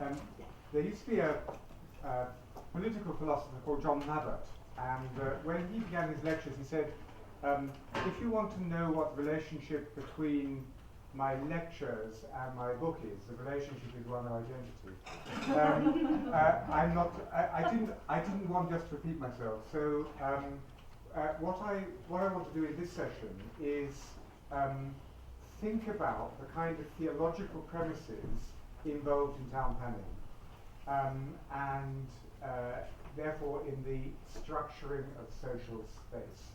Um, there used to be a political philosopher called John Nabbott, and when he began his lectures, he said, if you want to know what the relationship between my lectures and my book is, the relationship is one of identity. I didn't want just to repeat myself, so what I want to do in this session is think about the kind of theological premises involved in town planning, and therefore in the structuring of social space.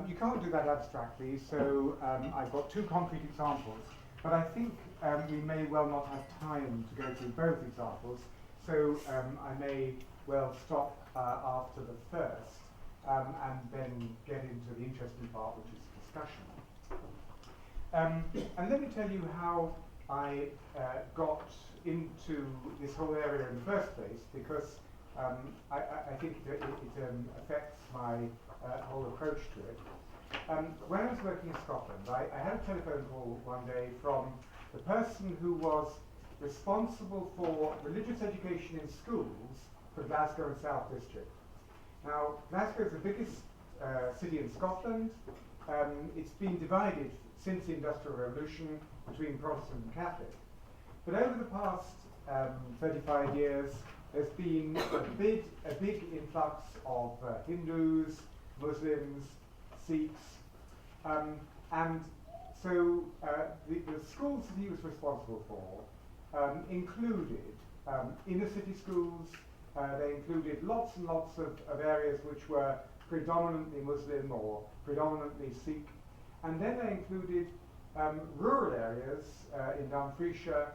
You can't do that abstractly, so I've got two concrete examples, but I think we may well not have time to go through both examples, so I may well stop after the first and then get into the interesting part, which is discussion. And let me tell you how I got into this whole area in the first place, because I think it affects my whole approach to it. When I was working in Scotland, I had a telephone call one day from the person who was responsible for religious education in schools for Glasgow and South District. Now, Glasgow is the biggest city in Scotland. It's been divided since the Industrial Revolution between Protestant and Catholic. But over the past 35 years, there's been a big influx of Hindus, Muslims, Sikhs, and so the schools that he was responsible for included inner city schools. They included lots and lots of areas which were predominantly Muslim or predominantly Sikh, and then they included rural areas in Dumfriesshire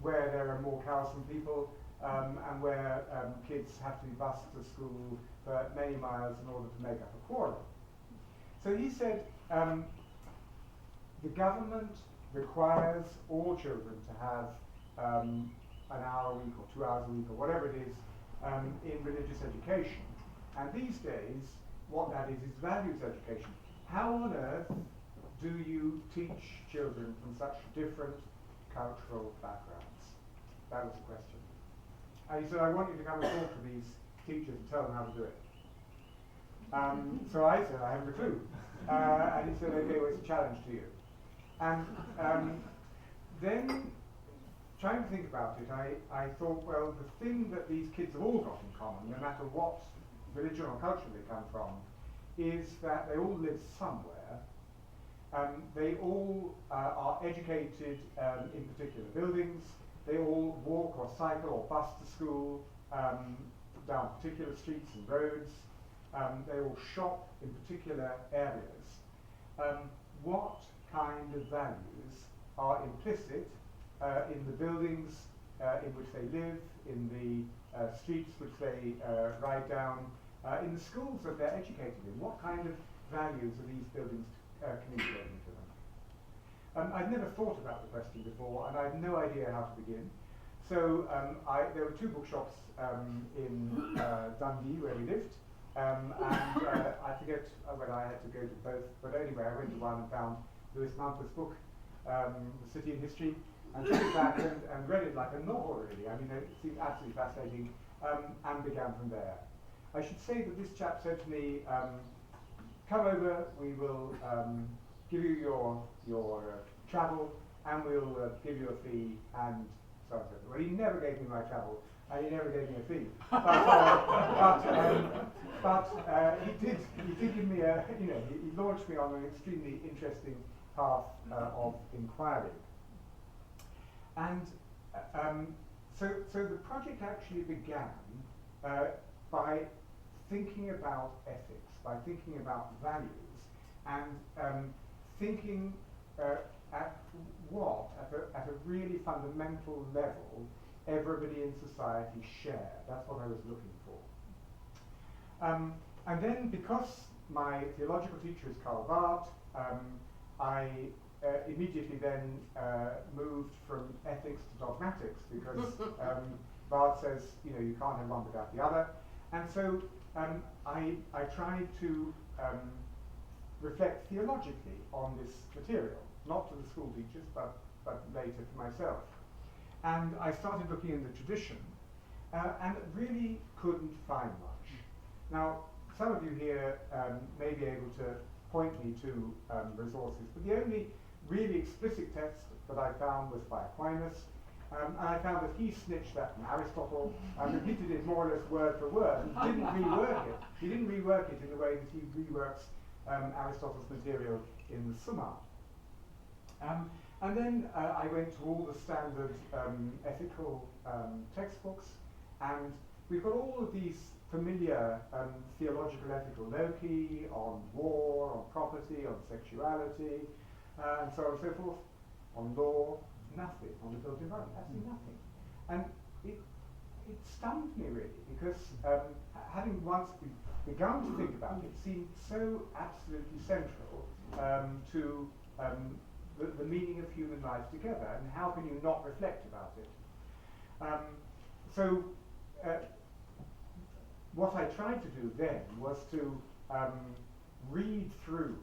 where there are more cows than people, and where kids have to be bused to school for many miles in order to make up a quorum. So he said, the government requires all children to have an hour a week or 2 hours a week or whatever it is in religious education. And these days, what that is values education. How on earth do you teach children from such different cultural backgrounds? That was the question. And he said, I want you to come and talk to these teachers and tell them how to do it. So I said, I haven't a clue. And he said, okay, well, it's a challenge to you. And then, trying to think about it, I thought, well, the thing that these kids have all got in common, no matter what religion or culture they come from, is that they all live somewhere. They all are educated in particular buildings. They all walk or cycle or bus to school down particular streets and roads. They all shop in particular areas. What kind of values are implicit in the buildings in which they live, in the streets which they ride down, in the schools that they're educated in? What kind of values are these buildings communicating to them? I'd never thought about the question before, and I had no idea how to begin. So there were two bookshops in Dundee where we lived, and I forget when I had to go to both, but anyway, I went to one and found Lewis Mumford's book, The City in History, and took it back and read it like a novel, really. I mean, it seemed absolutely fascinating, and began from there. I should say that this chap said to me, come over, we will give you your travel, and we'll give you a fee, and so on and so forth. Well, he never gave me my travel, and he never gave me a fee. But he did give me he launched me on an extremely interesting path of inquiry. And so the project actually began by thinking about ethics, by thinking about values, and thinking at a really fundamental level everybody in society share. That's what I was looking for. And then, because my theological teacher is Karl Barth, I immediately then moved from ethics to dogmatics, because Barth says, you can't have one without the other. And so I tried to reflect theologically on this material, not to the school teachers, but later to myself. and I started looking in the tradition, and really couldn't find much. Now, some of you here may be able to point me to resources, but the only really explicit text that I found was by Aquinas, and I found that he snitched that from Aristotle and repeated it more or less word for word, and didn't rework it. He didn't rework it in the way that he reworks Aristotle's material in the Summa. And then I went to all the standard ethical textbooks, and we've got all of these familiar theological ethical loci on war, on property, on sexuality, and so on and so forth. On law, nothing. On the built environment, absolutely nothing. And it stunned me really, because having once begun to think about it, it seemed so absolutely central to the meaning of human life together, and how can you not reflect about it? What I tried to do then was to read through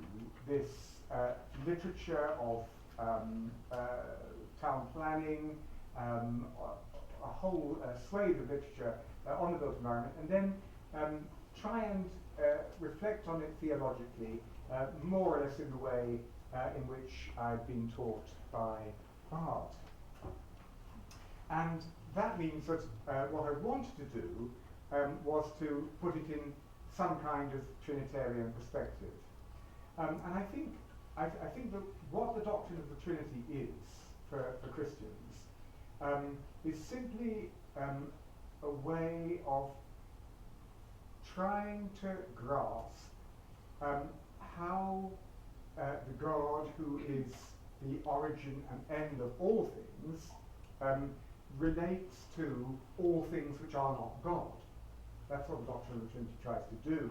this literature of town planning, a whole swathe of literature on the built environment, and then try and reflect on it theologically, more or less in the way in which I've been taught by Barth. And that means that what I wanted to do was to put it in some kind of Trinitarian perspective. And I think that what the doctrine of the Trinity is for Christians is simply a way of trying to grasp how the God who is the origin and end of all things relates to all things which are not God. That's what the doctrine of the Trinity tries to do.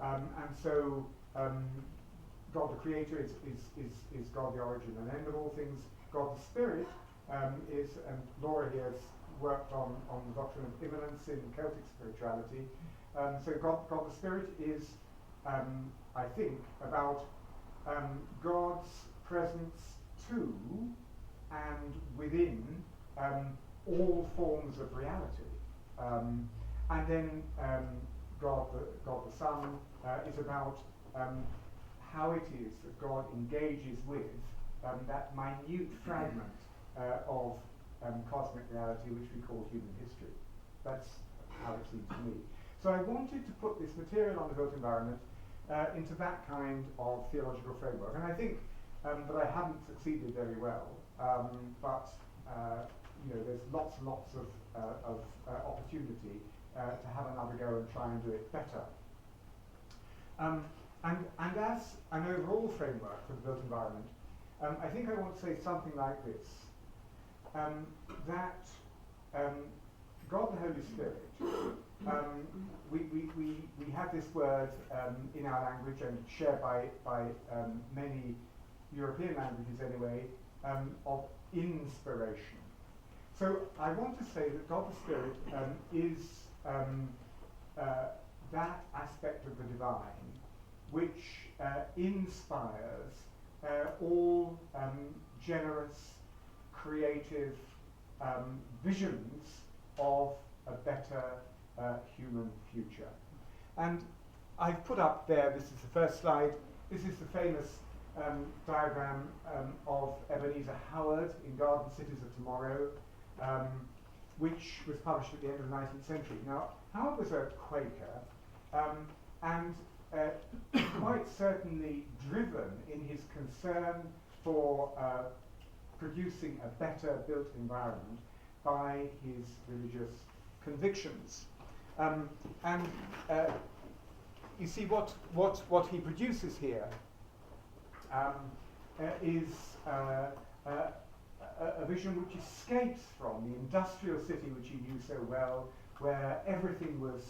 And so God the Creator is God the origin and end of all things. God the Spirit is, and Laura here has worked on the doctrine of immanence in Celtic spirituality. So God the Spirit is, I think, about God's presence to and within all forms of reality. And then God the Son is about how it is that God engages with that minute fragment of cosmic reality which we call human history. That's how it seems to me. So I wanted to put this material on the built environment into that kind of theological framework. And I think that I haven't succeeded very well, but there's lots and lots of opportunity to have another go and try and do it better. And as an overall framework for the built environment, I think I want to say something like this, that God the Holy Spirit, we have this word in our language and shared by many European languages anyway, of inspiration. So I want to say that God the Spirit is that aspect of the divine which inspires all generous, creative visions of a better human future. And I've put up there, this is the first slide, this is the famous diagram of Ebenezer Howard in Garden Cities of Tomorrow, which was published at the end of the 19th century. Now, Howard was a Quaker, and quite certainly driven in his concern for producing a better built environment by his religious convictions. And you see what he produces here is a vision which escapes from the industrial city which he knew so well, where everything was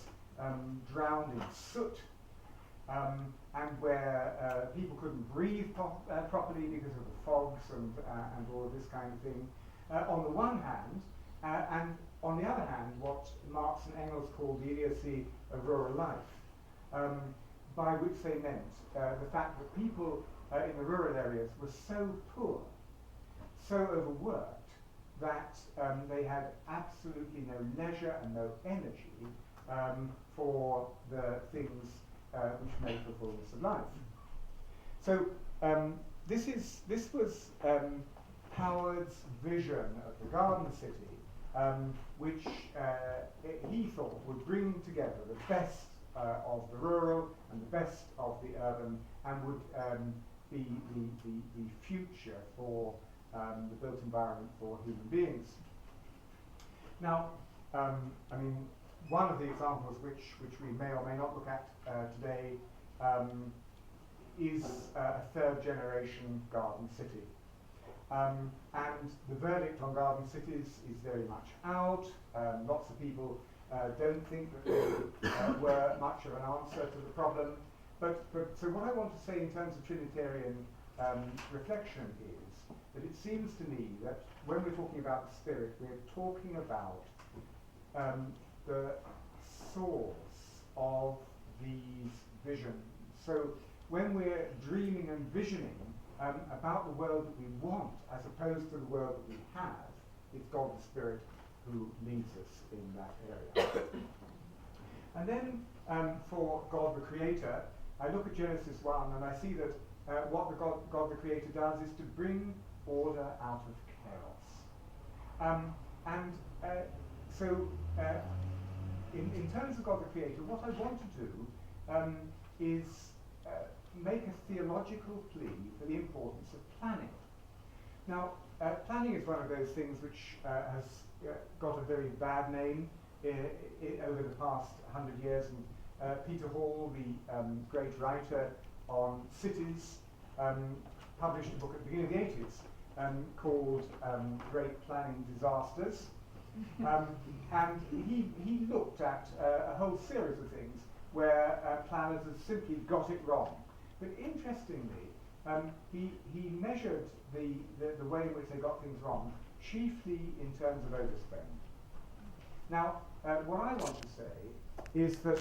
drowned in soot, and where people couldn't breathe properly because of the fogs and all of this kind of thing, on the one hand, and on the other hand, what Marx and Engels called the idiocy of rural life, by which they meant the fact that people in the rural areas were so poor, so overworked, that they had absolutely no leisure and no energy for the things which make the fullness of life. So this was Howard's vision of the Garden City, which he thought would bring together the best of the rural and the best of the urban, and would be the future for the built environment for human beings. Now, I mean, one of the examples which we may or may not look at today is a third generation garden city. And the verdict on garden cities is very much out. Lots of people don't think that they were much of an answer to the problem. But so what I want to say in terms of Trinitarian reflection is that it seems to me that when we're talking about the Spirit, we're talking about the source of these visions. So when we're dreaming and visioning about the world that we want as opposed to the world that we have, it's God the Spirit who leads us in that area. And then for God the Creator, I look at Genesis 1 and I see that what the God the Creator does is to bring order out of chaos. So in terms of God the Creator, what I want to do is make a theological plea for the importance of planning. Now, planning is one of those things which has got a very bad name over the past 100 years. And Peter Hall, the great writer on cities, published a book at the beginning of the 80s called Great Planning Disasters. And he looked at a whole series of things where planners had simply got it wrong. But interestingly, he measured the way in which they got things wrong, chiefly in terms of overspend. Now, what I want to say is that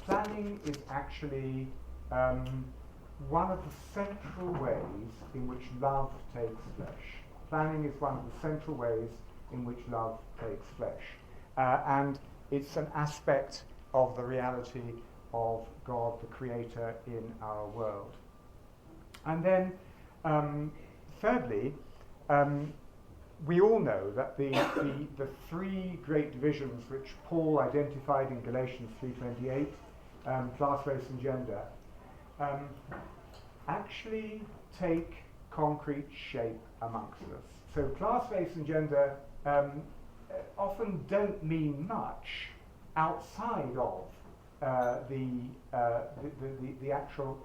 planning is actually one of the central ways in which love takes flesh. Planning is one of the central ways in which love takes flesh. And it's an aspect of the reality of God the Creator in our world. And then, thirdly, we all know that the three great divisions which Paul identified in Galatians 3:28, class, race and gender, actually take concrete shape amongst us. So class, race and gender often don't mean much outside of the actual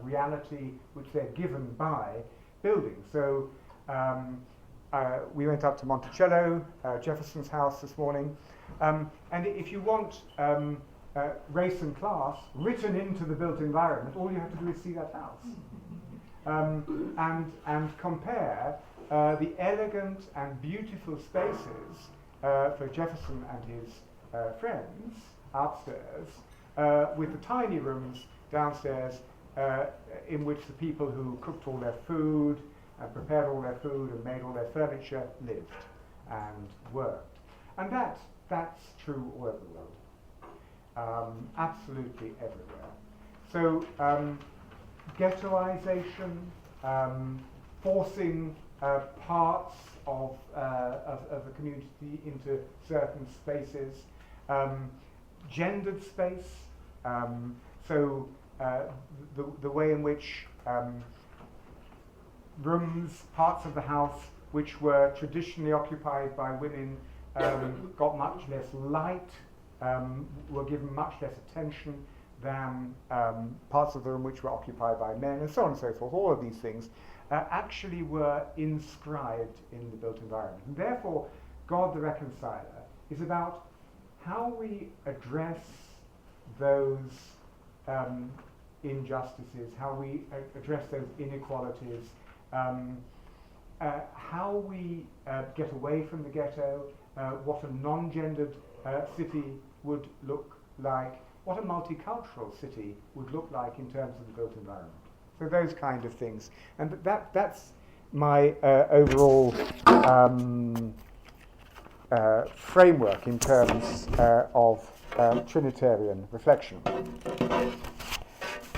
reality which they're given by buildings. So we went up to Monticello, Jefferson's house this morning, and if you want race and class written into the built environment, all you have to do is see that house and compare the elegant and beautiful spaces for Jefferson and his friends upstairs with the tiny rooms downstairs in which the people who cooked all their food and prepared all their food and made all their furniture lived and worked. And that's true all over the world, absolutely everywhere. So ghettoization, forcing parts of the community into certain spaces, gendered space, so the way in which rooms, parts of the house which were traditionally occupied by women got much less light, were given much less attention than parts of the room which were occupied by men, and so on and so forth. All of these things actually were inscribed in the built environment. And therefore, God the Reconciler is about how we address those injustices, how we address those inequalities, how we get away from the ghetto, what a non-gendered city would look like, what a multicultural city would look like in terms of the built environment. So those kind of things. And that's my overall framework in terms of Trinitarian reflection.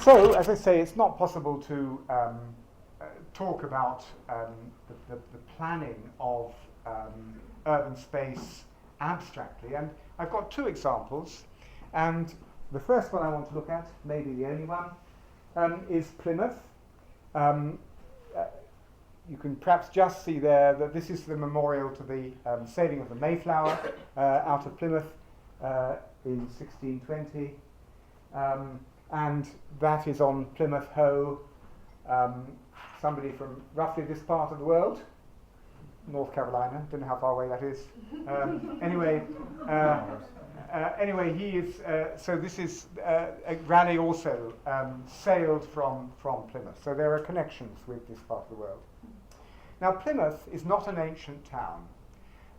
So, as I say, it's not possible to talk about the planning of urban space abstractly, and I've got two examples, and the first one I want to look at, maybe the only one, is Plymouth. You can perhaps just see there that this is the memorial to the sailing of the Mayflower out of Plymouth in 1620, and that is on Plymouth Hoe. Somebody from roughly this part of the world, North Carolina, don't know how far away that is. Anyway, he is, so this is, Raleigh also sailed from Plymouth, so there are connections with this part of the world. Now, Plymouth is not an ancient town.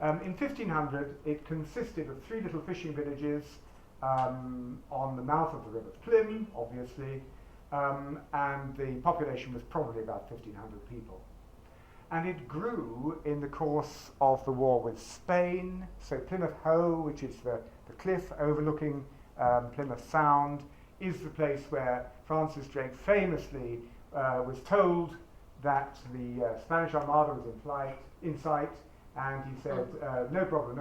In 1500, it consisted of three little fishing villages on the mouth of the River Plym, obviously, and the population was probably about 1,500 people. And it grew in the course of the war with Spain. So Plymouth Hoe, which is the cliff overlooking Plymouth Sound, is the place where Francis Drake famously was told that the Spanish Armada was in sight, and he said, no problem,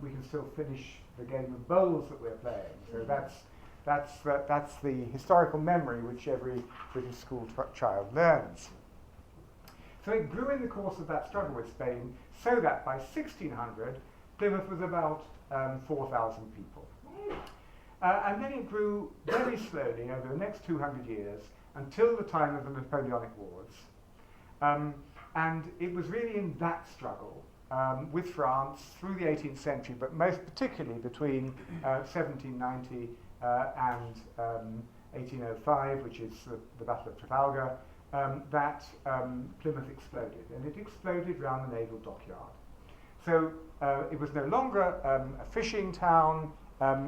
we can still finish the game of bowls that we're playing. So that's the historical memory which every British school child learns. So it grew in the course of that struggle with Spain, so that by 1600, Plymouth was about 4,000 people. And then it grew very slowly over the next 200 years until the time of the Napoleonic Wars. And it was really in that struggle with France through the 18th century, but most particularly between 1790 and 1805, which is the Battle of Trafalgar, that Plymouth exploded. And it exploded around the naval dockyard. So it was no longer a fishing town,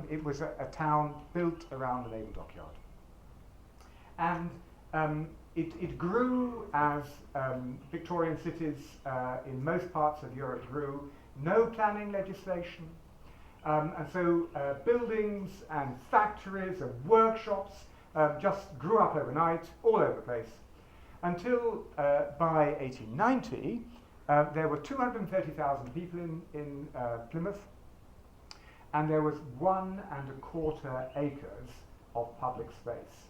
it was a town built around the naval dockyard. And it grew as Victorian cities in most parts of Europe grew. No planning legislation. And so buildings and factories and workshops just grew up overnight, all over the place, until by 1890, there were 230,000 people in Plymouth, and there was 1¼ acres of public space.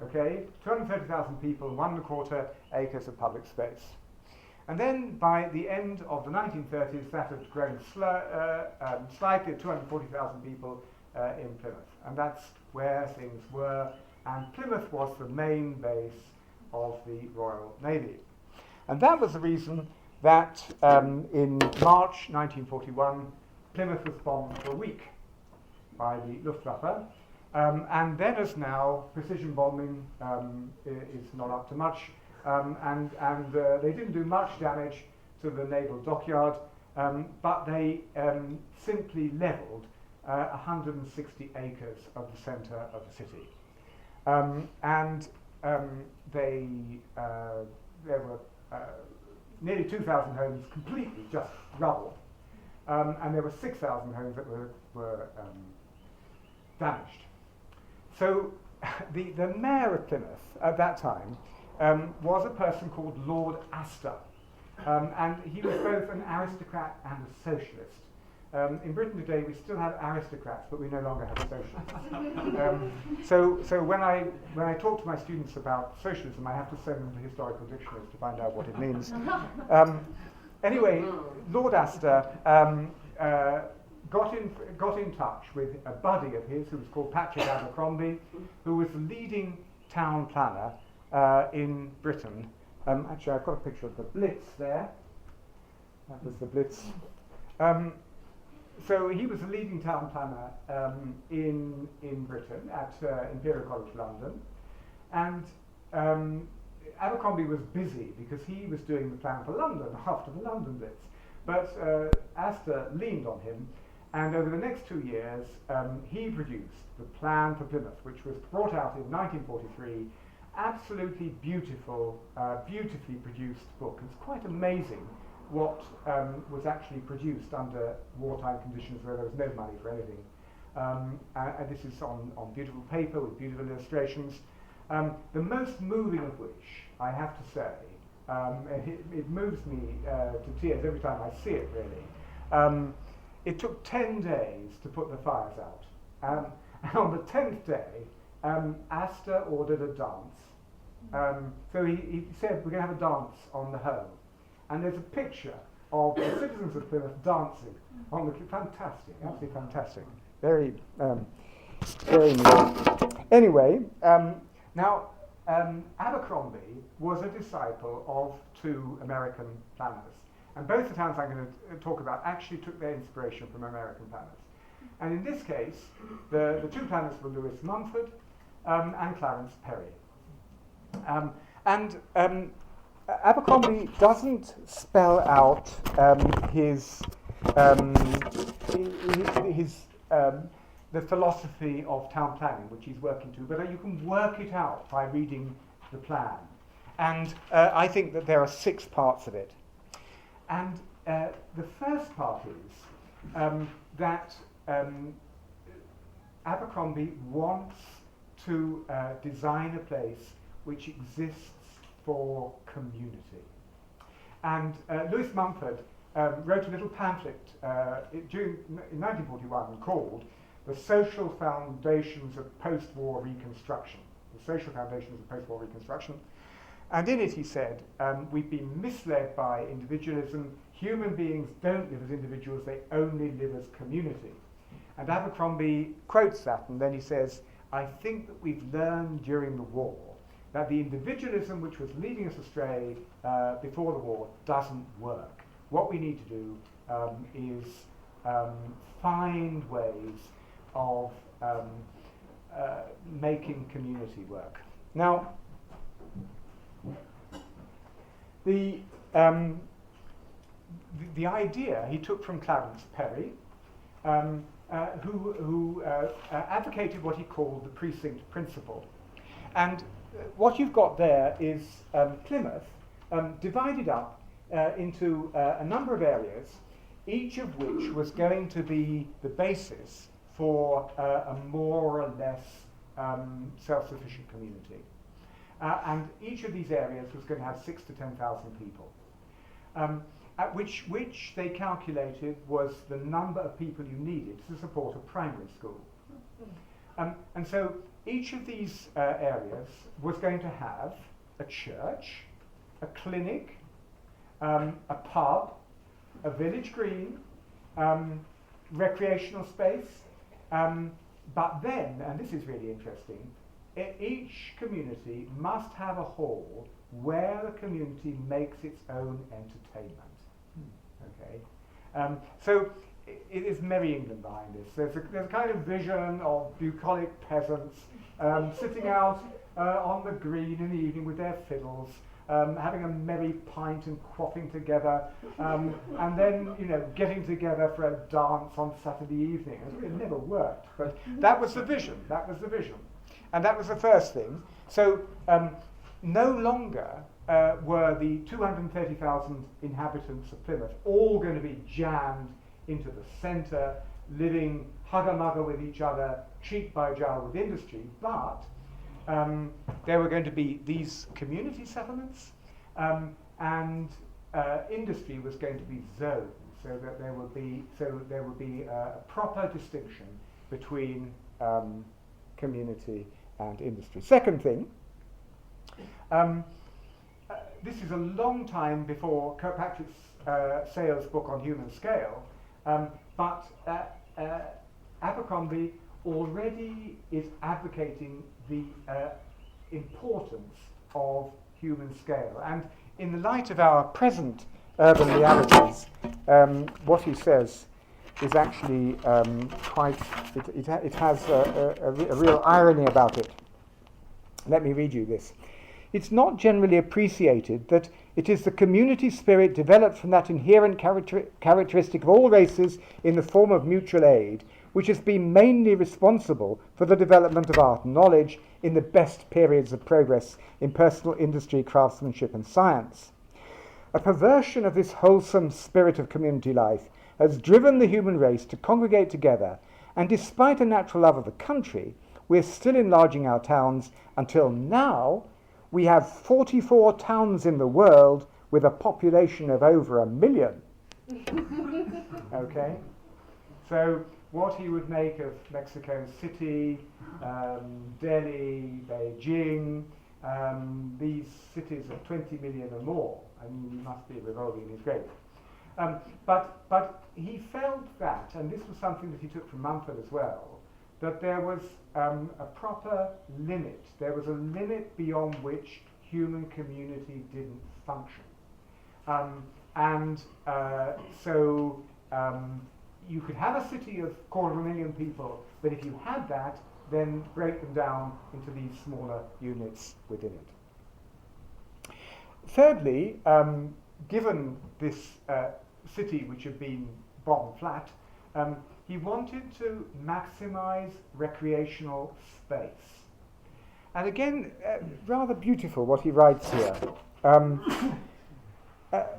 Okay, 230,000 people, 1¼ acres of public space. And then by the end of the 1930s, that had grown slightly, 240,000 people in Plymouth. And that's where things were. And Plymouth was the main base of the Royal Navy. And that was the reason that in March 1941, Plymouth was bombed for a week by the Luftwaffe. And then as now, precision bombing is not up to much. And they didn't do much damage to the naval dockyard, but they simply leveled 160 acres of the center of the city. There were nearly 2,000 homes completely just rubble, and there were 6,000 homes that were damaged. So the mayor of Plymouth at that time was a person called Lord Astor, and he was both an aristocrat and a socialist. In Britain today, we still have aristocrats, but we no longer have socialists. So when I talk to my students about socialism, I have to send them to historical dictionaries to find out what it means. Anyway, Lord Astor got in touch with a buddy of his who was called Patrick Abercrombie, who was the leading town planner in Britain. Actually, I've got a picture of the Blitz there. That was the Blitz. So he was the leading town planner in Britain at Imperial College London, and Abercrombie was busy because he was doing the plan for London after the London Blitz. But Astor leaned on him, and over the next 2 years, he produced the plan for Plymouth, which was brought out in 1943, absolutely beautiful, beautifully produced book. It's quite amazing what was actually produced under wartime conditions where there was no money for anything. And this is on beautiful paper with beautiful illustrations. The most moving of which, I have to say, and it moves me to tears every time I see it, really. It took 10 days to put the fires out. And on the 10th day, Astor ordered a dance. So he said, we're going to have a dance on the home. And there's a picture of the citizens of Plymouth dancing on the fantastic, absolutely fantastic. Very, very neat. Anyway, now Abercrombie was a disciple of two American planners. And both the towns I'm going to talk about actually took their inspiration from American planners. And in this case, the two planners were Lewis Mumford and Clarence Perry. Abercrombie doesn't spell out the philosophy of town planning, which he's working to, but you can work it out by reading the plan. And I think that there are 6 parts of it. And the first part is that Abercrombie wants to design a place which exists for community. And Lewis Mumford wrote a little pamphlet in 1941 called The Social Foundations of Post-War Reconstruction. The Social Foundations of Post-War Reconstruction. And in it he said, we've been misled by individualism. Human beings don't live as individuals, they only live as community. And Abercrombie quotes that, and then he says, I think that we've learned during the war that the individualism which was leading us astray before the war doesn't work. What we need to do is find ways of making community work. Now, the idea he took from Clarence Perry, who advocated what he called the precinct principle. And what you've got there is Plymouth divided up into a number of areas, each of which was going to be the basis for a more or less self-sufficient community. And each of these areas was going to have 6,000 to 10,000 people, which they calculated was the number of people you needed to support a primary school. And so each of these areas was going to have a church, a clinic, a pub, a village green, recreational space, but then, and this is really interesting, each community must have a hall where the community makes its own entertainment. Okay, so it is Merry England behind this. There's a kind of vision of bucolic peasants sitting out on the green in the evening with their fiddles, having a merry pint and quaffing together, and then getting together for a dance on Saturday evening. It never worked, but that was the vision. That was the vision, and that was the first thing. So no longer were the 230,000 inhabitants of Plymouth all going to be jammed into the centre, living hugger-mugger with each other, cheek by jowl with industry, but there were going to be these community settlements, and industry was going to be zoned, so that there would be a proper distinction between community and industry. Second thing, this is a long time before Kirkpatrick Sale's book on human scale, but Abercrombie already is advocating the importance of human scale. And in the light of our present urban realities, what he says is actually it has a real irony about it. Let me read you this. It's not generally appreciated that it is the community spirit developed from that inherent characteristic of all races in the form of mutual aid, which has been mainly responsible for the development of art and knowledge in the best periods of progress in personal industry, craftsmanship, and science. A perversion of this wholesome spirit of community life has driven the human race to congregate together, and despite a natural love of the country, we're still enlarging our towns until now we have 44 towns in the world with a population of over 1 million. Okay? So what he would make of Mexico City, Delhi, Beijing, these cities of 20 million or more, and he must be revolving in his grave. But he felt that, and this was something that he took from Mumford as well, that there was a proper limit. There was a limit beyond which human community didn't function. So you could have a city of 250,000 people, but if you had that, then break them down into these smaller units within it. Thirdly, given this city which had been bottom flat, he wanted to maximize recreational space. And again, rather beautiful what he writes here.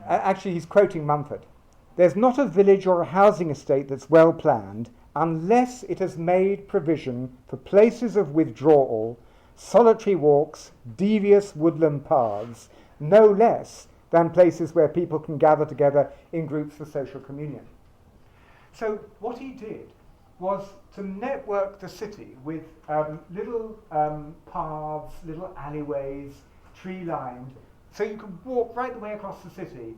Actually, he's quoting Mumford. There's not a village or a housing estate that's well planned unless it has made provision for places of withdrawal, solitary walks, devious woodland paths, no less than places where people can gather together in groups for social communion. So what he did was to network the city with little paths, little alleyways, tree-lined, so you could walk right the way across the city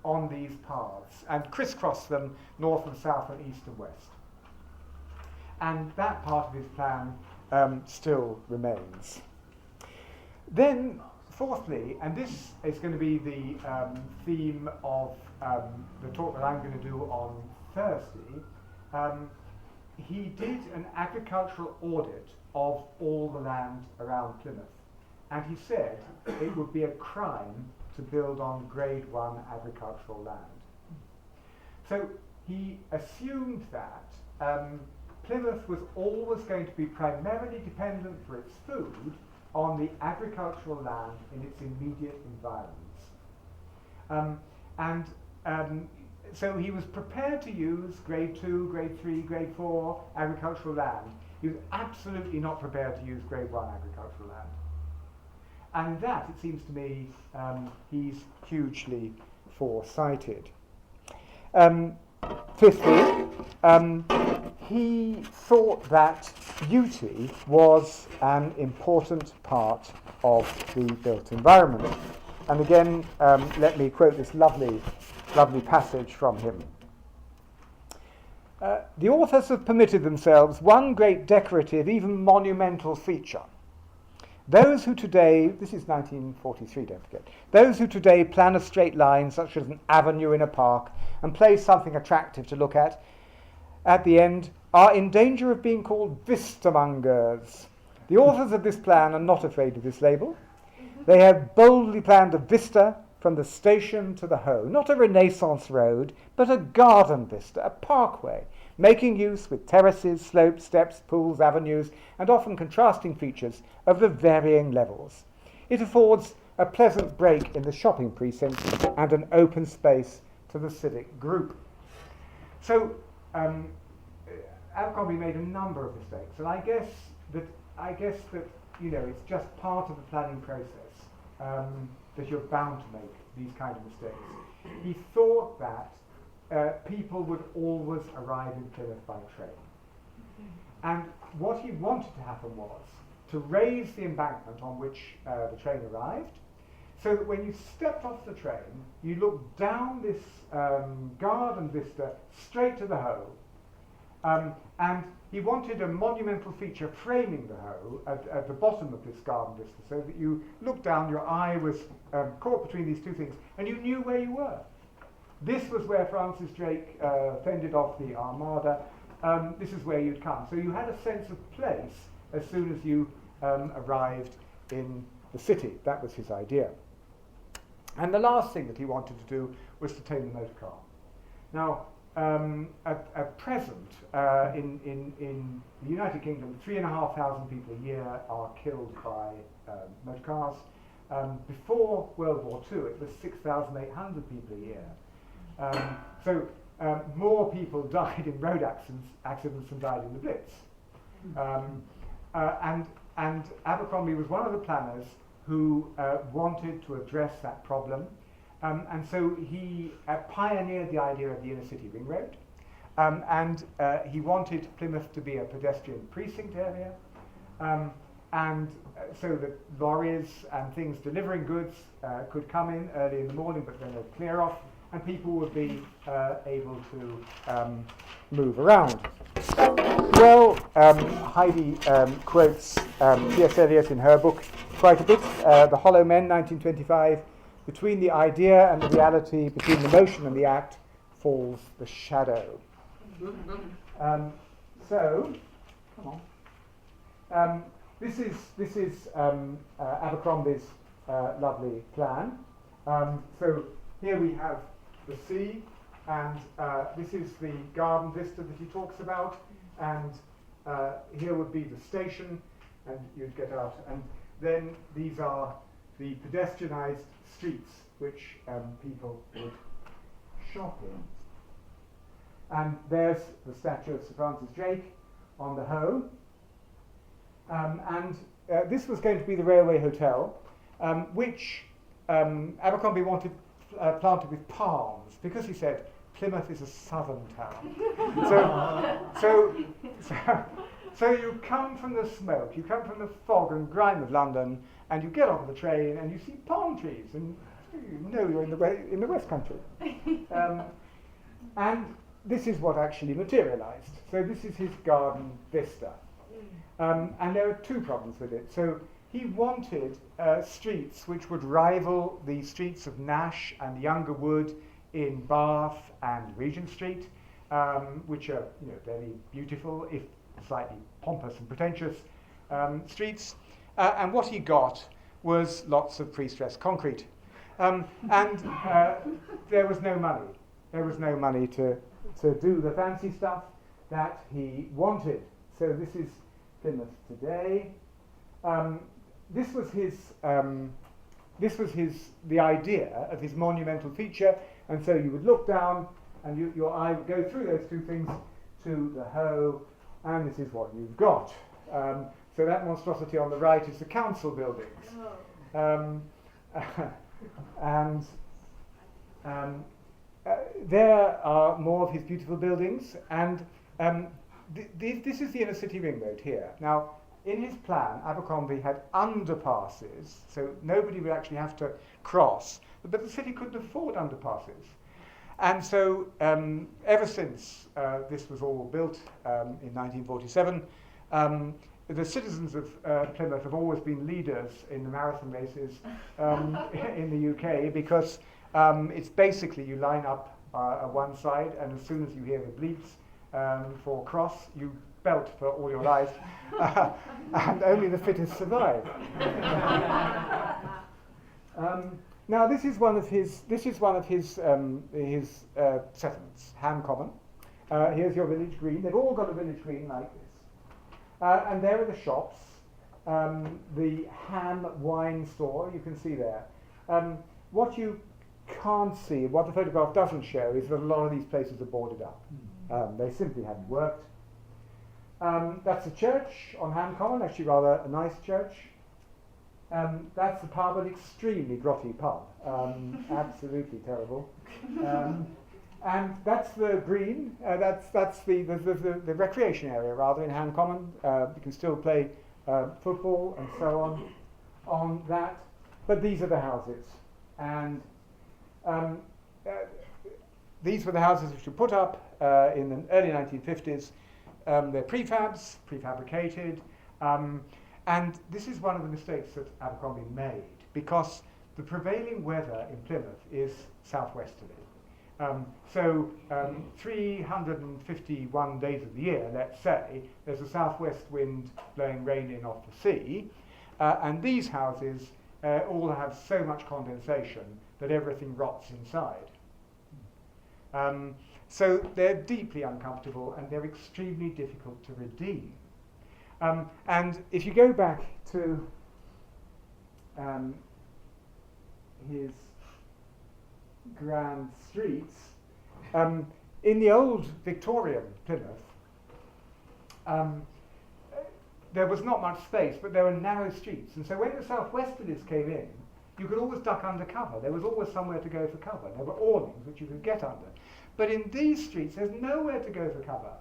on these paths and crisscross them north and south and east and west. And that part of his plan still remains. Then, fourthly, and this is going to be the theme of the talk that I'm going to do on Thursday, he did an agricultural audit of all the land around Plymouth. And he said it would be a crime to build on grade 1 agricultural land. So he assumed that Plymouth was always going to be primarily dependent for its food on the agricultural land in its immediate environments. So he was prepared to use grade 2, grade 3, grade 4 agricultural land. He was absolutely not prepared to use grade 1 agricultural land. And that, it seems to me, he's hugely foresighted. Fifthly, he thought that beauty was an important part of the built environment. And again, let me quote this lovely passage from him. The authors have permitted themselves one great decorative, even monumental feature. Those who today, this is 1943, don't forget, those who today plan a straight line, such as an avenue in a park, and place something attractive to look at the end, are in danger of being called vistamongers. The authors of this plan are not afraid of this label. They have boldly planned a vista from the station to the Hoe, not a Renaissance road, but a garden vista, a parkway, making use with terraces, slopes, steps, pools, avenues, and often contrasting features of the varying levels. It affords a pleasant break in the shopping precinct and an open space to the civic group. So Abercrombie made a number of mistakes, and I guess that it's just part of the planning process that you're bound to make these kind of mistakes. He thought that people would always arrive in Plymouth by train. And what he wanted to happen was to raise the embankment on which the train arrived, so that when you stepped off the train, you looked down this garden vista straight to the Hoe. And he wanted a monumental feature framing the Hoe at the bottom of this garden vista, so that you looked down, your eye was caught between these two things, and you knew where you were. This was where Francis Drake fended off the Armada. This is where you'd come. So you had a sense of place as soon as you arrived in the city. That was his idea. And the last thing that he wanted to do was to tame the motor car. Now, at present, in the United Kingdom, 3,500 people a year are killed by motor cars. Before World War II, it was 6,800 people a year. So more people died in road accidents than died in the Blitz. And Abercrombie was one of the planners who wanted to address that problem. And so he pioneered the idea of the inner city ring road. And he wanted Plymouth to be a pedestrian precinct area. So that lorries and things delivering goods could come in early in the morning, but then they'd clear off, and people would be able to move around. Well, Heidi quotes T.S. Eliot in her book quite a bit, The Hollow Men, 1925. Between the idea and the reality, between the motion and the act, falls the shadow. So, come on. This is Abercrombie's lovely plan. So here we have the sea, and this is the garden vista that he talks about, and here would be the station, and you'd get out, and then these are the pedestrianised streets which people would shop in. And there's the statue of Sir Francis Drake on the Hoe. And this was going to be the Railway Hotel, which Abercrombie wanted planted with palms, because he said Plymouth is a southern town. So you come from the smoke, you come from the fog and grime of London, and you get off the train and you see palm trees, and you know you're in the West Country. And this is what actually materialised. So this is his garden vista. And there are two problems with it. So he wanted streets which would rival the streets of Nash and Younger Wood in Bath and Regent Street, which are very beautiful, if slightly pompous and pretentious streets. And what he got was lots of pre-stressed concrete. And there was no money. There was no money to do the fancy stuff that he wanted. So this is Plymouth today. This was the idea of his monumental feature, and so you would look down, and your eye would go through those two things to the Hoe, and this is what you've got. So that monstrosity on the right is the council buildings, and there are more of his beautiful buildings, and this is the inner city ring road here. Now, in his plan, Abercrombie had underpasses, so nobody would actually have to cross, but the city couldn't afford underpasses. And so, ever since this was all built in 1947, the citizens of Plymouth have always been leaders in the marathon races in the UK, because it's basically you line up at one side, and as soon as you hear the bleeps for cross, you belt for all your life, and only the fittest survive. Now, this is one of his settlements, Ham Common. Here's your village green. They've all got a village green like this, and there are the shops. The Ham wine store, you can see there. What you can't see, what the photograph doesn't show, is that a lot of these places are boarded up. They simply haven't worked. That's a church on Ham Common, actually rather a nice church. That's the pub, an extremely grotty pub, absolutely terrible. And that's the green, that's the recreation area rather in Ham Common. You can still play football and so on that. But these are the houses. And these were the houses which were put up in the early 1950s. They're prefabs, prefabricated, and this is one of the mistakes that Abercrombie made, because the prevailing weather in Plymouth is southwesterly. So 351 days of the year, let's say, there's a southwest wind blowing rain in off the sea, and these houses all have so much condensation that everything rots inside. So they're deeply uncomfortable and they're extremely difficult to redeem. And if you go back to his grand streets, in the old Victorian Plymouth, there was not much space, but there were narrow streets. And so when the southwesterlies came in, you could always duck under cover. There was always somewhere to go for cover. There were awnings which you could get under. But in these streets, there's nowhere to go for cover.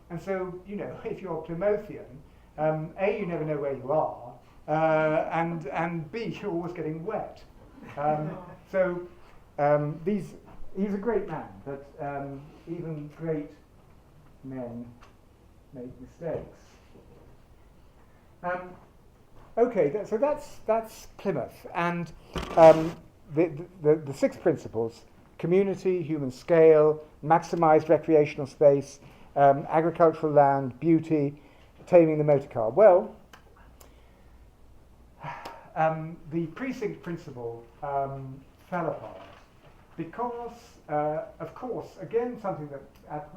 And so, you know, if you're Plymouthian, A, you never know where you are, and B, you're always getting wet. He's a great man, but even great men make mistakes. So that's Plymouth, and the 6 principles: community, human scale, maximised recreational space, agricultural land, beauty, taming the motor car. Well, the precinct principle fell apart because, of course, again, something that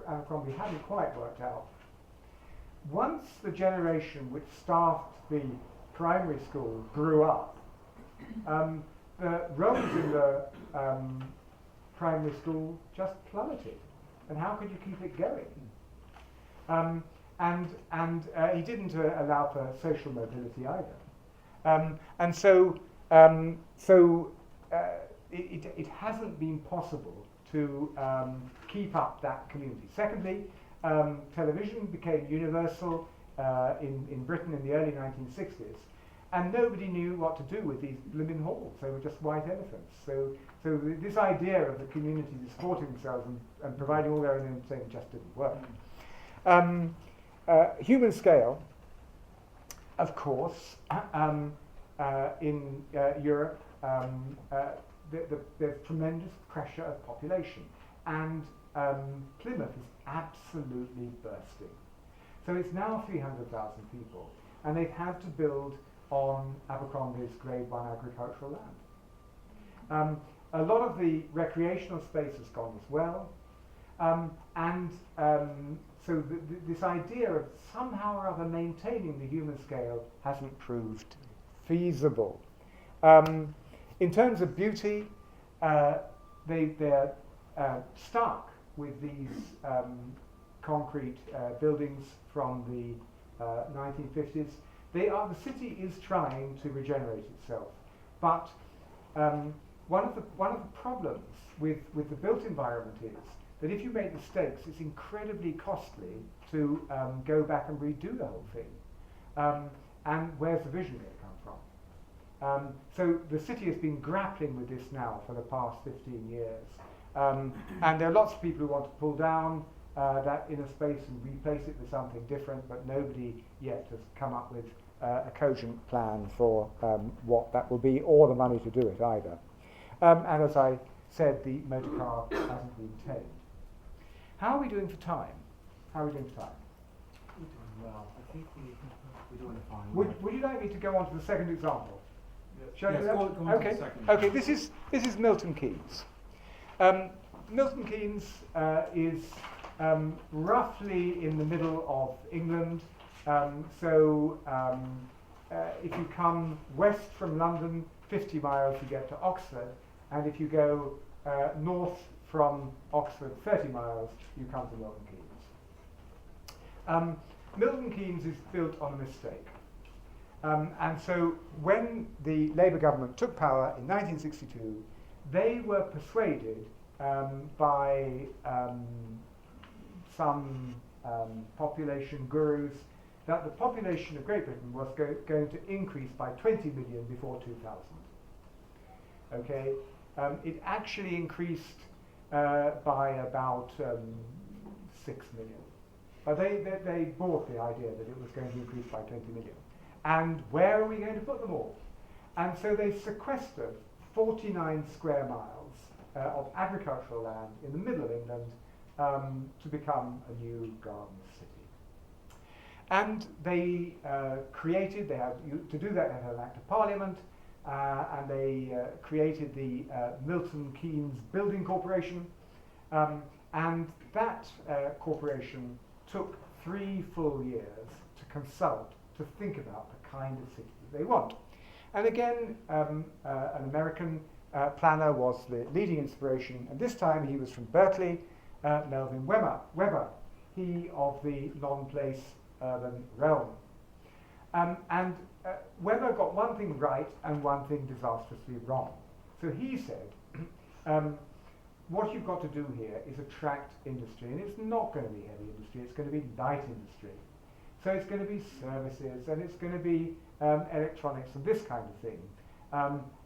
Abercrombie hadn't quite worked out. Once the generation which staffed the primary school grew up, the roles in the primary school just plummeted. And how could you keep it going? He didn't allow for social mobility either. It hasn't been possible to keep up that community. Secondly, television became universal in Britain in the early 1960s, and nobody knew what to do with these blooming halls. They were just white elephants. So this idea of the community supporting themselves and providing all their own entertainment just didn't work. Human scale, of course, in Europe, there's tremendous pressure of population, and Plymouth is absolutely bursting. So it's now 300,000 people, and they've had to build on Abercrombie's Grade 1 agricultural land. A lot of the recreational space has gone as well, so this idea of somehow or other maintaining the human scale hasn't proved feasible. In terms of beauty, they're stuck with these concrete buildings from the 1950s. The city is trying to regenerate itself, but one of the problems with the built environment is that if you make mistakes, it's incredibly costly to go back and redo the whole thing. And where's the vision going to come from? So the city has been grappling with this now for the past 15 years. And there are lots of people who want to pull down that inner space and replace it with something different, but nobody yet has come up with a cogent plan for what that will be, or the money to do it either. And as I said, the motor car hasn't been tamed. How are we doing for time? How are we doing for time? We're doing well. I think we're doing fine. Would you like me to go on to the second example? Shall I Yes, do that? go on to the second. Okay. This is Milton Keynes. Milton Keynes is roughly in the middle of England. If you come west from London, 50 miles, you get to Oxford, and if you go north from Oxford, 30 miles, you come to Milton Keynes. Milton Keynes is built on a mistake. And so when the Labour government took power in 1962, they were persuaded by some population gurus that the population of Great Britain was going to increase by 20 million before 2000. Okay, it actually increased by about 6 million. But they bought the idea that it was going to increase by 20 million. And where are we going to put them all? And so they sequestered 49 square miles of agricultural land in the middle of England to become a new garden city. And they to do that, they had an Act of Parliament, and they created the Milton Keynes Building Corporation, And that corporation took 3 full years to consult, to think about the kind of city they want. And again, an American planner was the leading inspiration, and this time he was from Berkeley, Melvin Weber, he of the non-place urban realm. And Weber got one thing right and one thing disastrously wrong. So he said, what you've got to do here is attract industry, and it's not going to be heavy industry, it's going to be light industry. So it's going to be services, and it's going to be electronics and this kind of thing.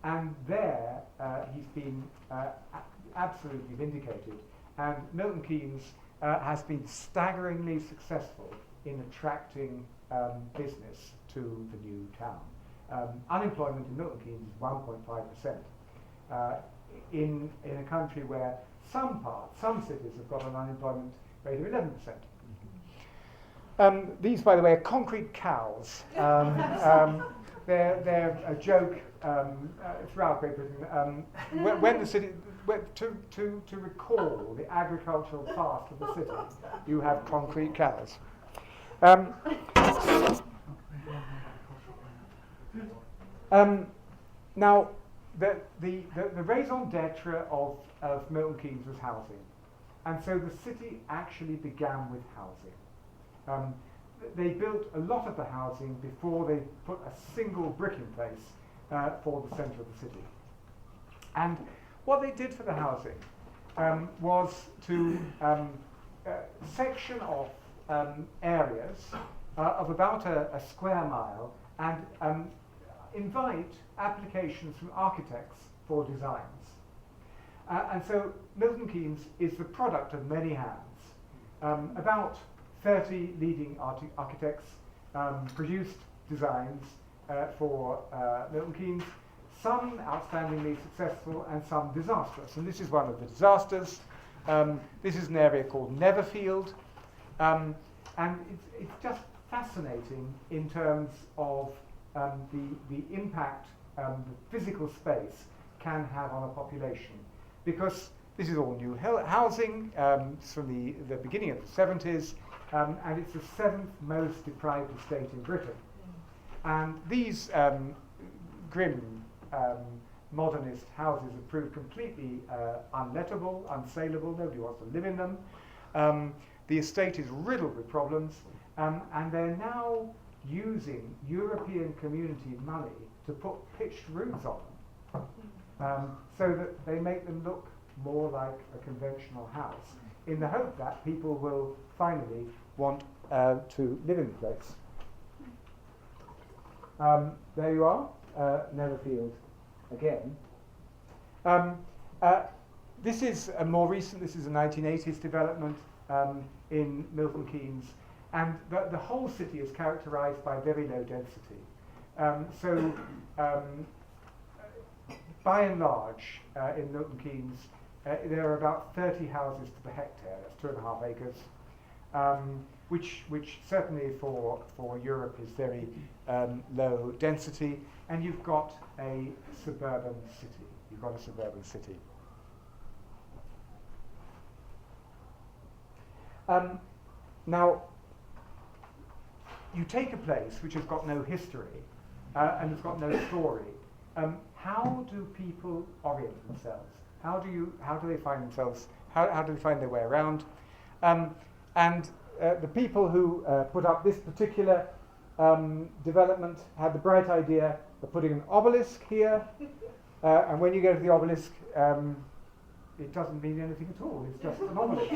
And there he's been absolutely vindicated, and Milton Keynes has been staggeringly successful in attracting business to the new town. Unemployment in Milton Keynes is 1.5%. In a country where some cities have got an unemployment rate of 11%. These, by the way, are concrete cows. They're a joke throughout Great Britain. When the city, to recall the agricultural past of the city, you have concrete cows. Now, the raison d'etre of Milton Keynes was housing, and so the city actually began with housing. They built a lot of the housing before they put a single brick in place for the centre of the city. And what they did for the housing was to section off areas of about a square mile and invite applications from architects for designs. And so Milton Keynes is the product of many hands. About 30 leading architects produced designs for Milton Keynes, some outstandingly successful and some disastrous. And this is one of the disasters. This is an area called Netherfield. And it's just fascinating in terms of the impact the physical space can have on a population. Because this is all new housing. It's from the beginning of the 70s. And it's the 7th most deprived estate in Britain. And these grim modernist houses have proved completely unlettable, unsaleable. Nobody wants to live in them. The estate is riddled with problems, and they're now using European community money to put pitched roofs on them, so that they make them look more like a conventional house, in the hope that people will finally want to live in the place. There you are, Netherfield again. This is a more recent, this is a 1980s development in Milton Keynes, and the whole city is characterized by very low density. By and large, in Milton Keynes, there are about 30 houses to the hectare, that's 2.5 acres, which certainly for Europe is very low density, and you've got a suburban city. Now, you take a place which has got no history and has got no story. How do people orient themselves? How do they find themselves? How do they find their way around? And the people who put up this particular development had the bright idea of putting an obelisk here, and when you go to the obelisk, it doesn't mean anything at all. It's just an obelisk.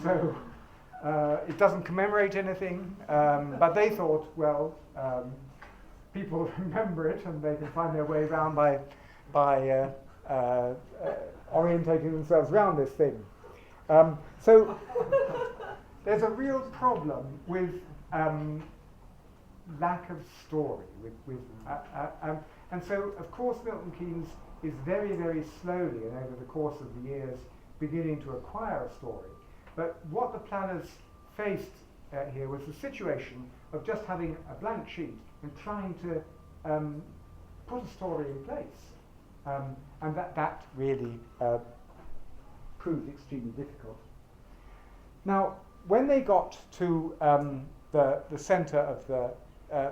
So it doesn't commemorate anything, but they thought, well, people remember it and they can find their way around by orientating themselves around this thing. So there's a real problem with lack of story. And so, of course, Milton Keynes is very, very slowly and over the course of the years beginning to acquire a story. But what the planners faced here was the situation of just having a blank sheet and trying to put a story in place. And that really proved extremely difficult. Now, when they got to the centre of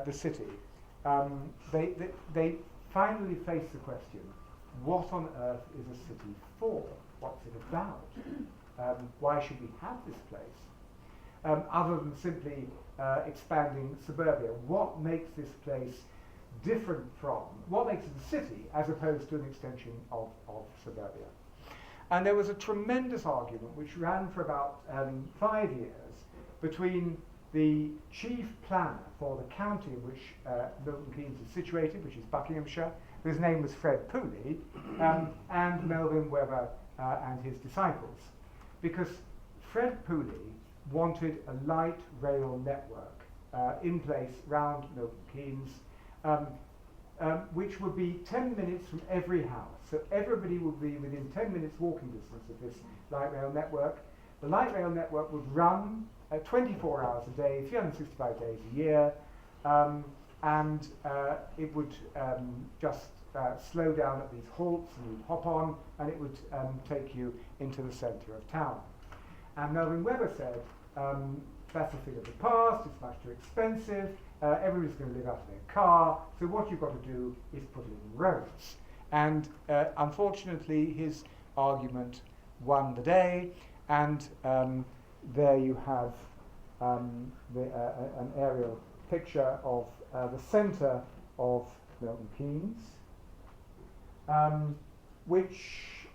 the city, they finally faced the question, what on earth is a city for? What's it about? Why should we have this place? Other than simply expanding suburbia, what makes this place different from, what makes it a city as opposed to an extension of suburbia? And there was a tremendous argument which ran for about 5 years between the chief planner for the county in which Milton Keynes is situated, which is Buckinghamshire, whose name was Fred Pooley, and Melvin Webber and his disciples. Because Fred Pooley wanted a light rail network in place round Milton Keynes, which would be 10 minutes from every house. So everybody would be within 10 minutes walking distance of this light rail network. The light rail network would run 24 hours a day, 365 days a year, and it would just slow down at these halts, and you'd hop on, and it would take you into the centre of town. And Melvin Webber said, that's a thing of the past, it's much too expensive, everybody's going to live out of their car, so what you've got to do is put in roads. And unfortunately, his argument won the day, and there you have an aerial picture of the centre of Milton Keynes, which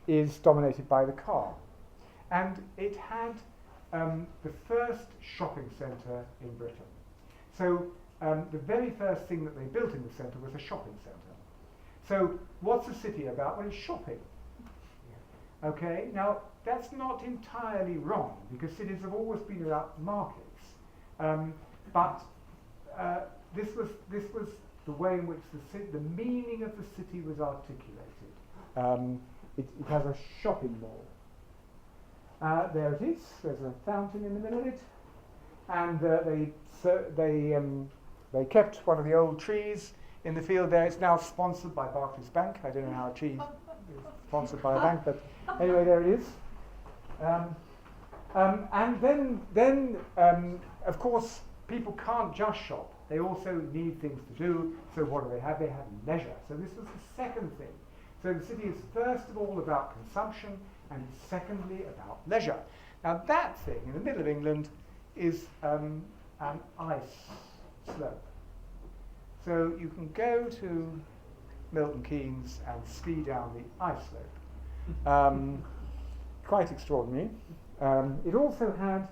is dominated by the car. And it had the first shopping centre in Britain. So the very first thing that they built in the centre was a shopping centre. So what's a city about? Well, it's shopping. Okay, now that's not entirely wrong, because cities have always been about markets. But this was the way in which the meaning of the city was articulated. It has a shopping mall. There it is. There's a fountain in the middle of it, and they kept one of the old trees in the field there. It's now sponsored by Barclays Bank. I don't know how a tree is sponsored by a bank, but anyway, there it is. And then of course, people can't just shop. They also need things to do. So what do they have? They have leisure. So this was the second thing. So the city is first of all about consumption, and secondly about leisure. Now that thing in the middle of England is an ice slope. So you can go to Milton Keynes and ski down the ice slope. Quite extraordinary. It also had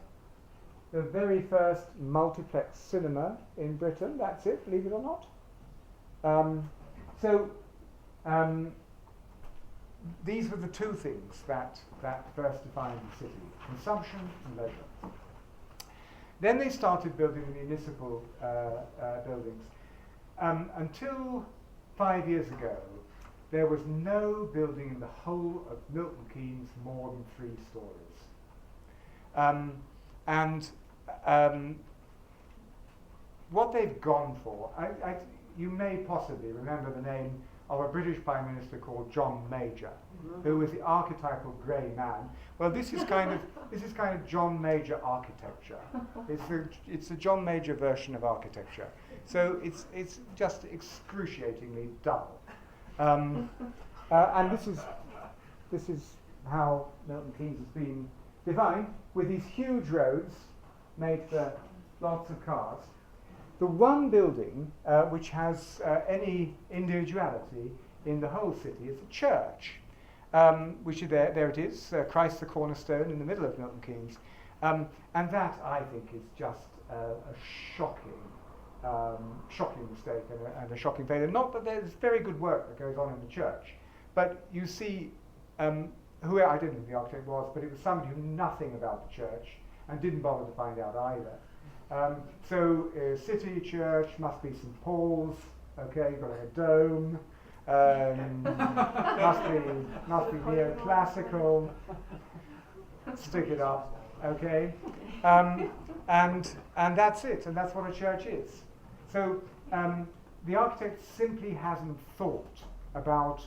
the very first multiplex cinema in Britain. That's it, believe it or not. These were the two things that first defined the city: consumption and leisure. Then they started building the municipal buildings. Until 5 years ago, there was no building in the whole of Milton Keynes more than 3 stories. What they've gone for, you may possibly remember the name of a British Prime Minister called John Major, who was the archetypal grey man. Well, this is kind of John Major architecture. It's a John Major version of architecture. So it's just excruciatingly dull. And this is how Milton Keynes has been defined, with these huge roads made for lots of cars. The one building which has any individuality in the whole city is a church, which is there it is, Christ the Cornerstone in the middle of Milton Keynes. And that, I think, is just a shocking mistake and a shocking failure. Not that there's very good work that goes on in the church, but you see, I don't know who the architect was, but it was somebody who knew nothing about the church and didn't bother to find out either. City church must be St. Paul's. Okay, got a dome. Must be neoclassical. Stick it up. Okay, and that's it. And that's what a church is. So the architect simply hasn't thought about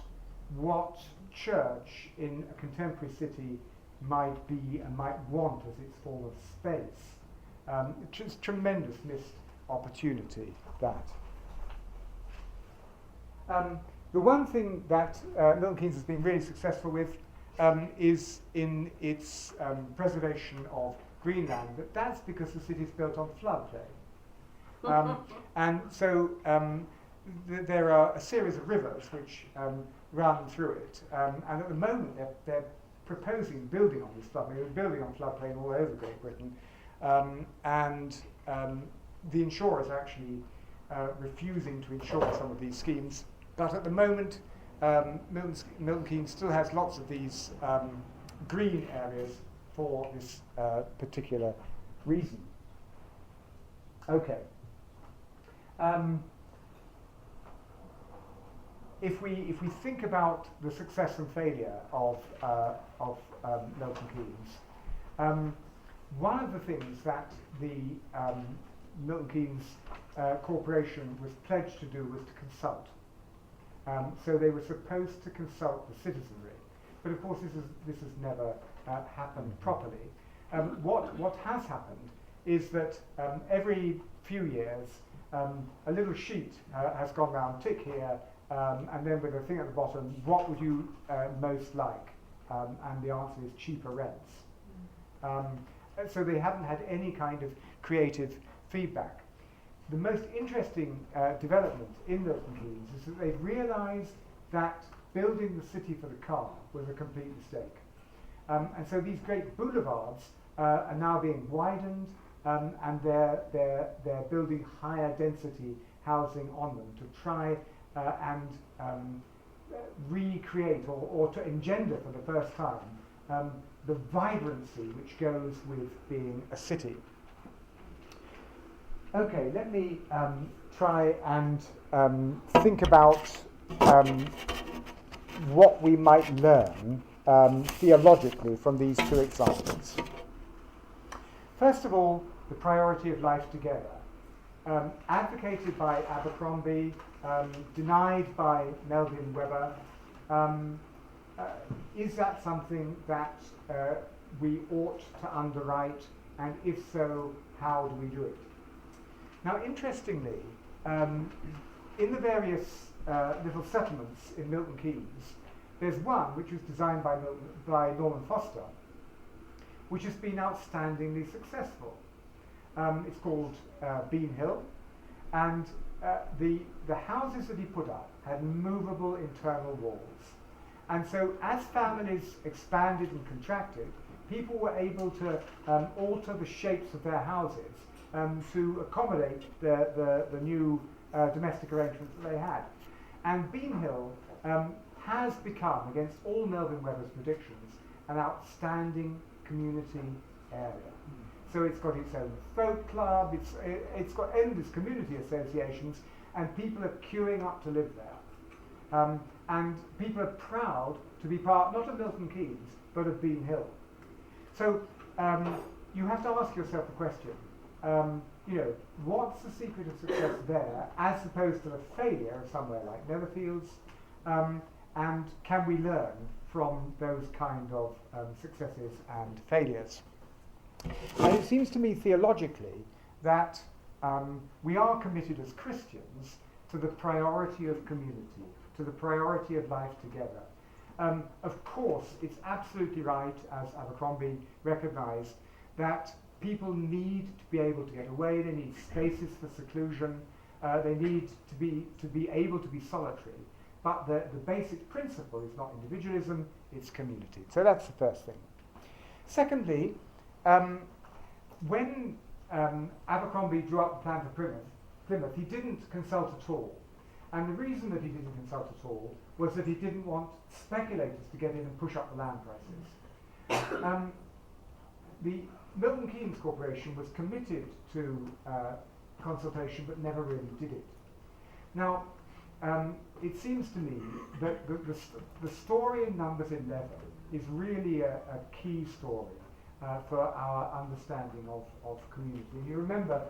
what church in a contemporary city might be and might want as its form of space. Just tremendous missed opportunity, that. The one thing that Milton Keynes has been really successful with is in its preservation of Greenland, but that's because the city is built on floodplain. And so there are a series of rivers which run through it, and at the moment they're proposing building on this floodplain. They're building on floodplain all over Great Britain, and the insurers are actually refusing to insure some of these schemes. But at the moment, Milton Keynes still has lots of these green areas for this particular reason. Okay. If we think about the success and failure of Milton Keynes, one of the things that the Milton Keynes Corporation was pledged to do was to consult. So they were supposed to consult the citizenry, but of course this has never happened properly. What has happened is that every few years a little sheet has gone round, tick here, and then with a thing at the bottom, what would you most like? And the answer is cheaper rents. So they haven't had any kind of creative feedback. The most interesting development in Milton Keynes is that they've realised that building the city for the car was a complete mistake. And so these great boulevards are now being widened, and they're building higher density housing on them to try and recreate or to engender for the first time the vibrancy which goes with being a city. Okay, let me try and think about what we might learn theologically from these two examples. First of all, the priority of life together. Advocated by Abercrombie, denied by Melvin Webber. Is that something that we ought to underwrite, and if so, how do we do it? Now, interestingly, in the various little settlements in Milton Keynes, there's one which was designed by Norman Foster, which has been outstandingly successful. It's called Bean Hill, and the houses that he put up had movable internal walls. And so as families expanded and contracted, people were able to alter the shapes of their houses to accommodate the new domestic arrangements that they had. And Bean Hill has become, against all Melvin Webber's predictions, an outstanding community area. So it's got its own folk club, it's got endless community associations, and people are queuing up to live there. And people are proud to be part, not of Milton Keynes, but of Bean Hill. So you have to ask yourself the question, what's the secret of success there, as opposed to the failure of somewhere like Netherfields, and can we learn from those kind of successes and failures? And it seems to me theologically that we are committed as Christians to the priority of community, to the priority of life together. Of course, it's absolutely right, as Abercrombie recognised, that people need to be able to get away, they need spaces for seclusion, they need to be able to be solitary. But the basic principle is not individualism, it's community. So that's the first thing. Secondly, when Abercrombie drew up the plan for Plymouth, he didn't consult at all. And the reason that he didn't consult at all was that he didn't want speculators to get in and push up the land prices. The Milton Keynes Corporation was committed to consultation but never really did it. Now, it seems to me that the story in Numbers 11 is really a key story for our understanding of community. And you remember,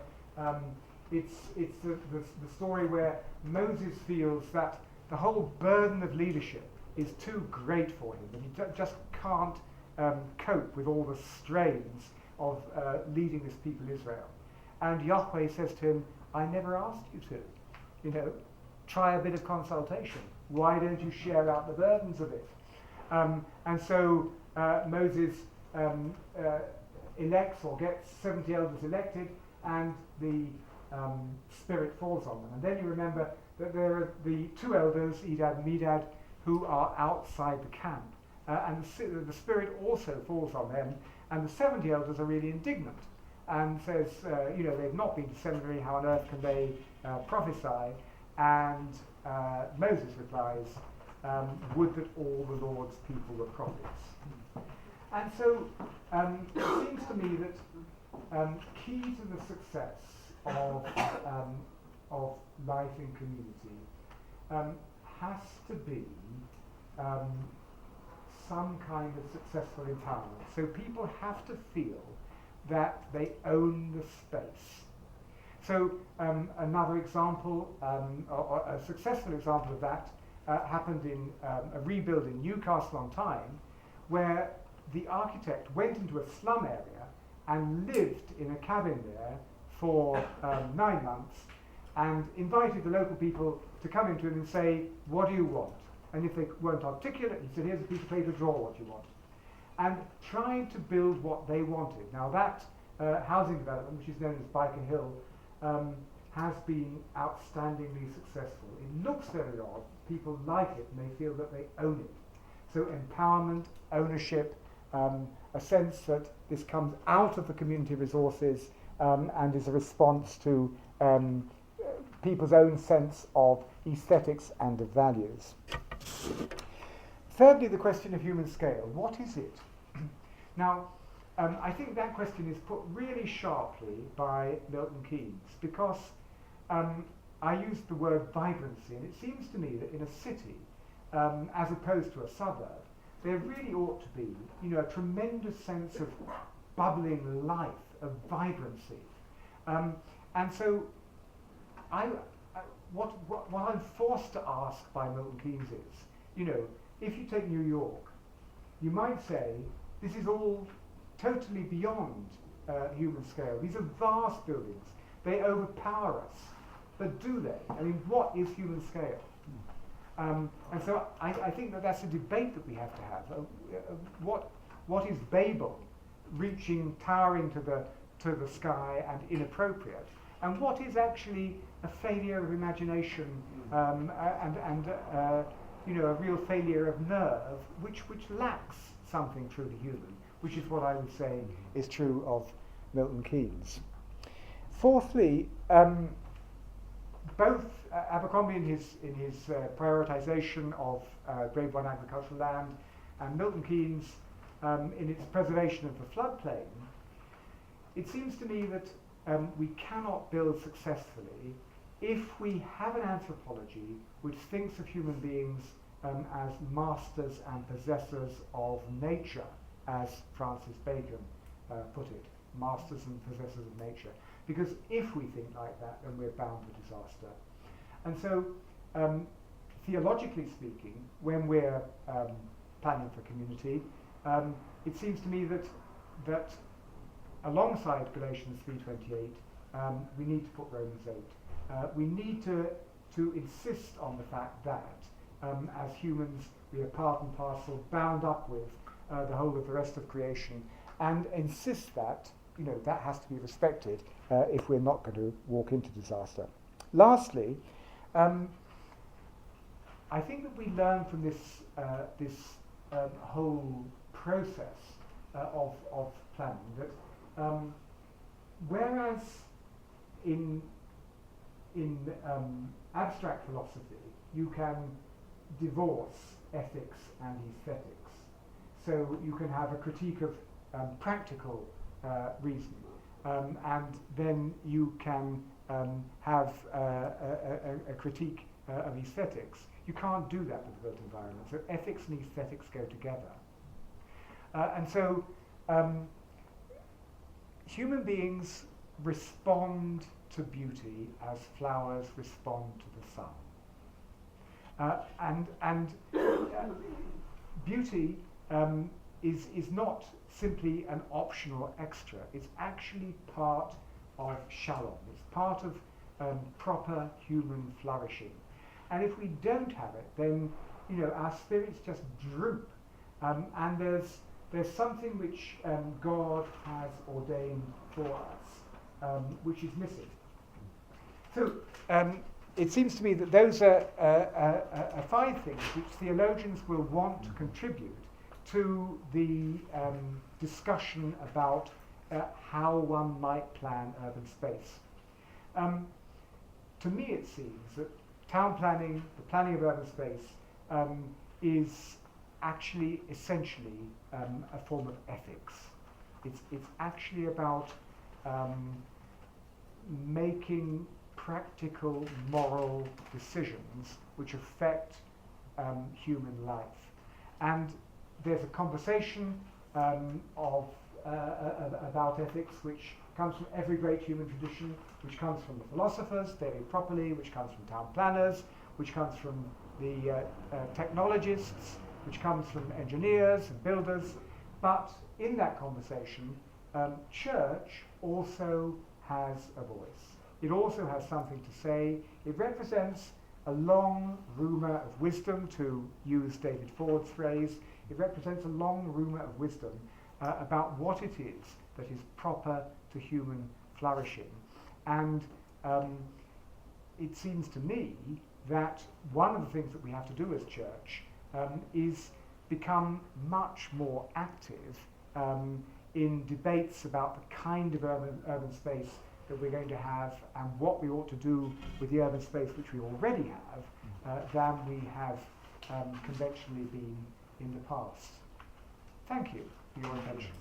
it's the story where Moses feels that the whole burden of leadership is too great for him, and he just can't cope with all the strains of leading this people Israel. And Yahweh says to him, I never asked you to. Try a bit of consultation. Why don't you share out the burdens of it? And so Moses elects or gets 70 elders elected, and the Spirit falls on them. And then you remember that there are the 2 elders, Edad and Medad, who are outside the camp. And the Spirit also falls on them, and the 70 elders are really indignant and says, they've not been to seminary, how on earth can they prophesy? And Moses replies, would that all the Lord's people were prophets. And so it seems to me that key to the success of life in community has to be some kind of successful empowerment. So people have to feel that they own the space. So another example, or a successful example of that, happened in a rebuild in Newcastle on Tyne, where the architect went into a slum area and lived in a cabin there for 9 months, and invited the local people to come into him and say, what do you want? And if they weren't articulate, he said, here's a piece of paper, draw what you want. And tried to build what they wanted. Now that housing development, which is known as Biker Hill, has been outstandingly successful. It looks very odd, people like it and they feel that they own it. So empowerment, ownership, a sense that this comes out of the community resources and is a response to people's own sense of aesthetics and of values. Thirdly, the question of human scale. What is it? Now, I think that question is put really sharply by Milton Keynes, because I used the word vibrancy, and it seems to me that in a city, as opposed to a suburb, there really ought to be, a tremendous sense of bubbling life, of vibrancy. And so, what I'm forced to ask by Milton Keynes is, if you take New York, you might say this is all totally beyond human scale. These are vast buildings. They overpower us. But do they? I mean, what is human scale? And so I think that that's a debate that we have to have. What is Babel, towering to the sky and inappropriate? And what is actually a failure of imagination and a real failure of nerve, which lacks something truly human, which is what I would say is true of Milton Keynes. Fourthly, both Abercrombie in his prioritization of Grade 1 agricultural land and Milton Keynes in its preservation of the floodplain, it seems to me that we cannot build successfully if we have an anthropology which thinks of human beings as masters and possessors of nature, as Francis Bacon put it, masters and possessors of nature. Because if we think like that, then we're bound for disaster. And so, theologically speaking, when we're planning for community, it seems to me that alongside Galatians 3:28, we need to put Romans 8. We need to insist on the fact that as humans we are part and parcel, bound up with the whole of the rest of creation, and insist that that has to be respected if we're not going to walk into disaster. Lastly, I think that we learn from this whole process of planning that whereas in abstract philosophy you can divorce ethics and aesthetics, so you can have a critique of practical reasoning, and then you can have a critique of aesthetics. You can't do that with the built environment. So ethics and aesthetics go together. And so human beings respond to beauty as flowers respond to the sun. And beauty is not simply an optional extra. It's actually part of shalom. It's part of proper human flourishing. And if we don't have it, then our spirits just droop. And there's something which God has ordained for us, which is missing. So it seems to me that those are 5 things which theologians will want to contribute to the discussion about how one might plan urban space. To me it seems that town planning, the planning of urban space, is actually essentially a form of ethics. It's actually about making practical moral decisions which affect human life. And there's a conversation about ethics which comes from every great human tradition, which comes from the philosophers, David Properly, which comes from town planners, which comes from the technologists, which comes from engineers and builders. But in that conversation, church also has a voice. It also has something to say. It represents a long rumour of wisdom, to use David Ford's phrase. It represents a long rumour of wisdom about what it is that is proper to human flourishing. And it seems to me that one of the things that we have to do as church is become much more active in debates about the kind of urban space that we're going to have and what we ought to do with the urban space which we already have than we have conventionally been in the past. Thank you for your attention.